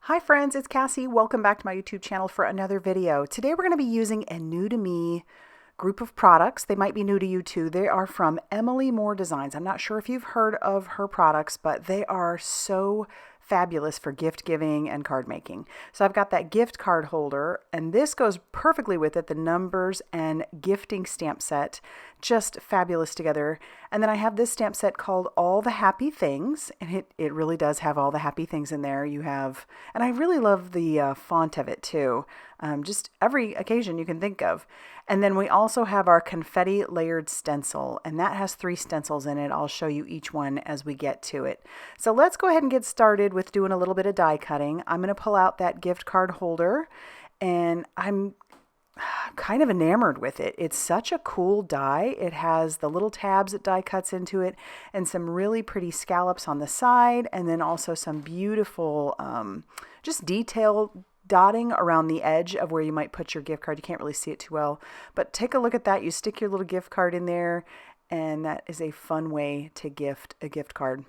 Hi friends, it's Cassie. Welcome back to my YouTube channel for another video. Today we're going to be using a new to me group of products. They might be new to you too. They are from Emily Moore Designs. I'm not sure if you've heard of her products, but they are so fabulous for gift giving and card making. So I've got that gift card holder, and this goes perfectly with it. The numbers and gifting stamp set, just fabulous together. And then I have this stamp set called All the Happy Things, and it really does have all the happy things in there. You have, and I really love the font of it too. Just every occasion you can think of. And then we also have our confetti layered stencil, and that has 3 stencils in it. I'll show you each one as we get to it. So let's go ahead and get started with doing a little bit of die cutting. I'm going to pull out that gift card holder, and I'm kind of enamored with it. It's such a cool die. It has the little tabs that die cuts into it and some really pretty scallops on the side, and then also some beautiful just detail dotting around the edge of where you might put your gift card. You can't really see it too well, but take a look at that. You stick your little gift card in there, and that is a fun way to gift a gift card.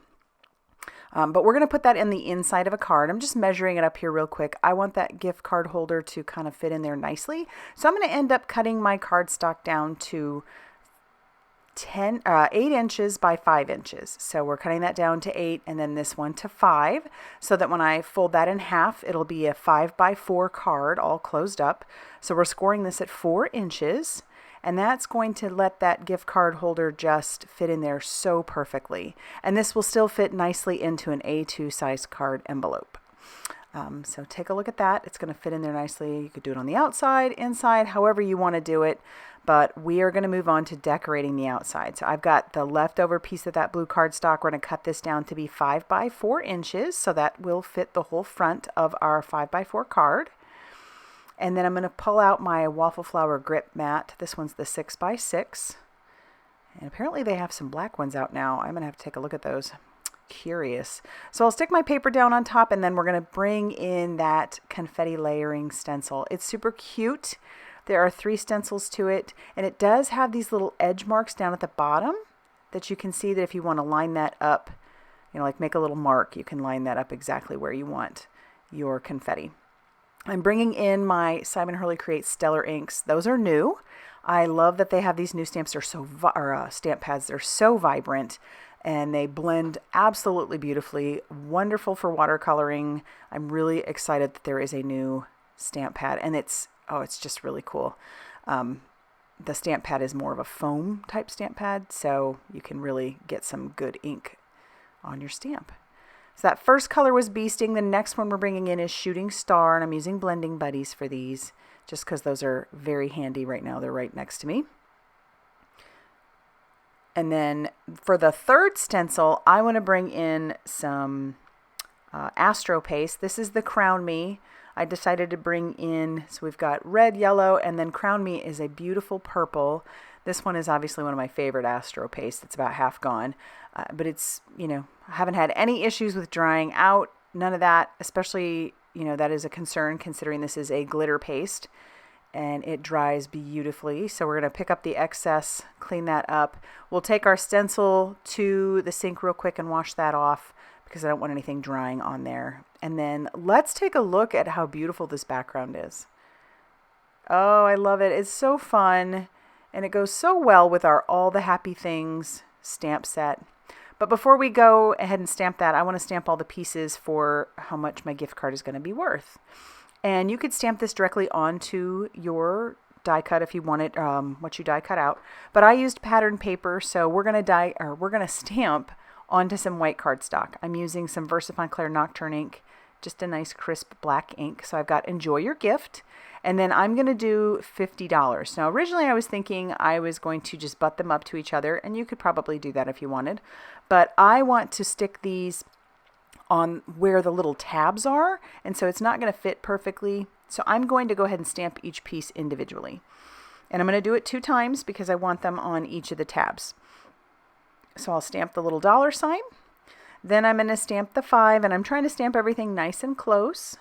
But we're going to put that in the inside of a card. I'm just measuring it up here real quick. I want that gift card holder to kind of fit in there nicely. So I'm going to end up cutting my cardstock down to 8 inches by 5 inches. So we're cutting that down to 8, and then this one to 5, so that when I fold that in half, it'll be a 5 by 4 card all closed up. So we're scoring this at 4 inches. And that's going to let that gift card holder just fit in there so perfectly. And this will still fit nicely into an A2 size card envelope. So take a look at that. It's going to fit in there nicely. You could do it on the outside, inside, however you want to do it. But we are going to move on to decorating the outside. So I've got the leftover piece of that blue cardstock. We're going to cut this down to be 5 by 4 inches. So that will fit the whole front of our 5 by 4 card. And then I'm going to pull out my waffle flower grip mat. This one's the 6 by 6. And apparently they have some black ones out now. I'm going to have to take a look at those. Curious. So I'll stick my paper down on top, and then we're going to bring in that confetti layering stencil. It's super cute. There are 3 stencils to it, and it does have these little edge marks down at the bottom that you can see that if you want to line that up, like make a little mark, you can line that up exactly where you want your confetti. I'm bringing in my Simon Hurley Create Stellar inks. Those are new. I love that they have these new stamps. They're stamp pads. They're so vibrant, and they blend absolutely beautifully. Wonderful for watercoloring. I'm really excited that there is a new stamp pad, and it's just really cool. The stamp pad is more of a foam type stamp pad, so you can really get some good ink on your stamp. So that first color was Bee Sting. The next one we're bringing in is Shooting Star, and I'm using Blending Buddies for these just because those are very handy right now. They're right next to me. And then for the third stencil, I want to bring in some Astro paste. This is the Crown Me. I decided to bring in, so we've got red, yellow, and then Crown Me is a beautiful purple. This one is obviously one of my favorite Astro paste. It's about half gone, but it's, I haven't had any issues with drying out, none of that, especially, that is a concern considering this is a glitter paste and it dries beautifully. So we're going to pick up the excess, clean that up. We'll take our stencil to the sink real quick and wash that off because I don't want anything drying on there. And then let's take a look at how beautiful this background is. Oh, I love it. It's so fun. And it goes so well with our All the Happy Things stamp set. But before we go ahead and stamp that, I want to stamp all the pieces for how much my gift card is going to be worth. And you could stamp this directly onto your die cut if you want it, what you die cut out. But I used pattern paper, so we're going to stamp onto some white cardstock. I'm using some VersaFine Clair Nocturne ink, just a nice crisp black ink. So I've got Enjoy Your Gift. And then I'm going to do $50. Now, originally I was thinking I was going to just butt them up to each other, and you could probably do that if you wanted. But I want to stick these on where the little tabs are, and so it's not going to fit perfectly. So I'm going to go ahead and stamp each piece individually. And I'm going to do it 2 times because I want them on each of the tabs. So I'll stamp the little $sign. Then I'm going to stamp the 5, and I'm trying to stamp everything nice and close.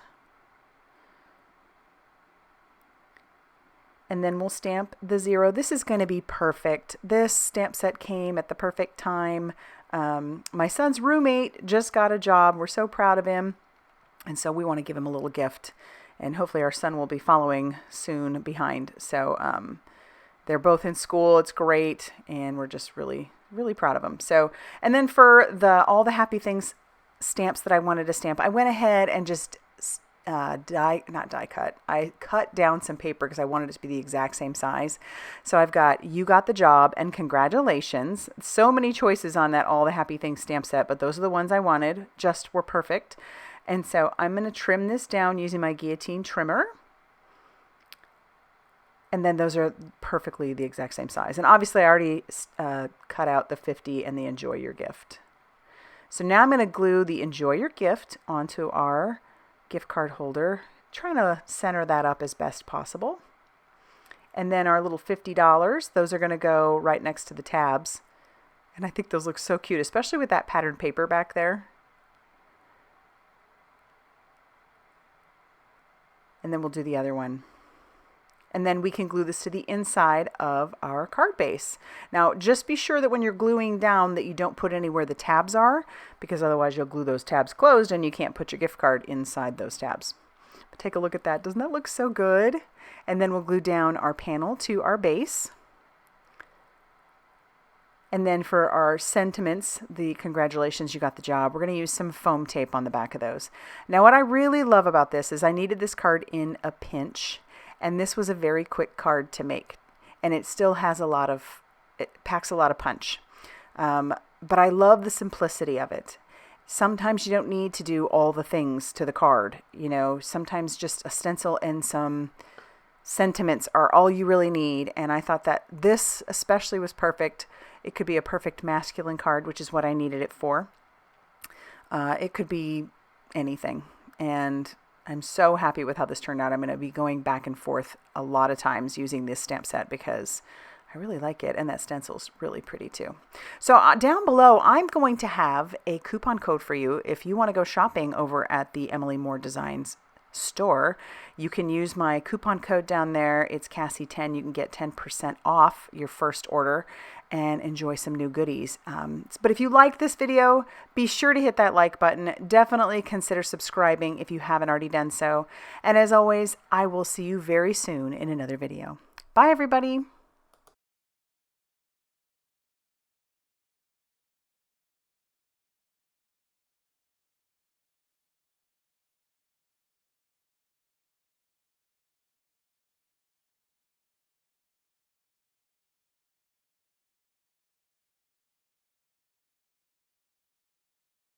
And then we'll stamp the 0. This is going to be perfect. This stamp set came at the perfect time. My son's roommate just got a job. We're so proud of him. And so we want to give him a little gift, and hopefully our son will be following soon behind. So they're both in school. It's great, and we're just really, really proud of them. So, and then for all the happy things stamps that I wanted to stamp, I went ahead and just I cut down some paper because I wanted it to be the exact same size. So I've got "You Got the Job" and "Congratulations." So many choices on that All the Happy Things stamp set, but those are the ones I wanted. Just were perfect. And so I'm going to trim this down using my guillotine trimmer. And then those are perfectly the exact same size. And obviously I already cut out the 50 and the "Enjoy Your Gift." So now I'm going to glue the "Enjoy Your Gift" onto our gift card holder, trying to center that up as best possible. And then our little $50, those are going to go right next to the tabs. And I think those look so cute, especially with that patterned paper back there. And then we'll do the other one. And then we can glue this to the inside of our card base. Now, just be sure that when you're gluing down that you don't put anywhere the tabs are, because otherwise you'll glue those tabs closed and you can't put your gift card inside those tabs. But take a look at that. Doesn't that look so good? And then we'll glue down our panel to our base. And then for our sentiments, the "Congratulations, you got the job," we're going to use some foam tape on the back of those. Now, what I really love about this is I needed this card in a pinch. And this was a very quick card to make, and it still has it packs a lot of punch. But I love the simplicity of it. Sometimes you don't need to do all the things to the card. You know, sometimes just a stencil and some sentiments are all you really need. And I thought that this especially was perfect. It could be a perfect masculine card, which is what I needed it for. It could be anything. And I'm so happy with how this turned out. I'm going to be going back and forth a lot of times using this stamp set because I really like it, and that stencil's really pretty too. So down below, I'm going to have a coupon code for you. If you want to go shopping over at the Emily Moore Designs store, you can use my coupon code down there. It's Cassie10. You can get 10% off your first order and enjoy some new goodies. But if you like this video, be sure to hit that like button. Definitely consider subscribing if you haven't already done so. And as always, I will see you very soon in another video. Bye, everybody.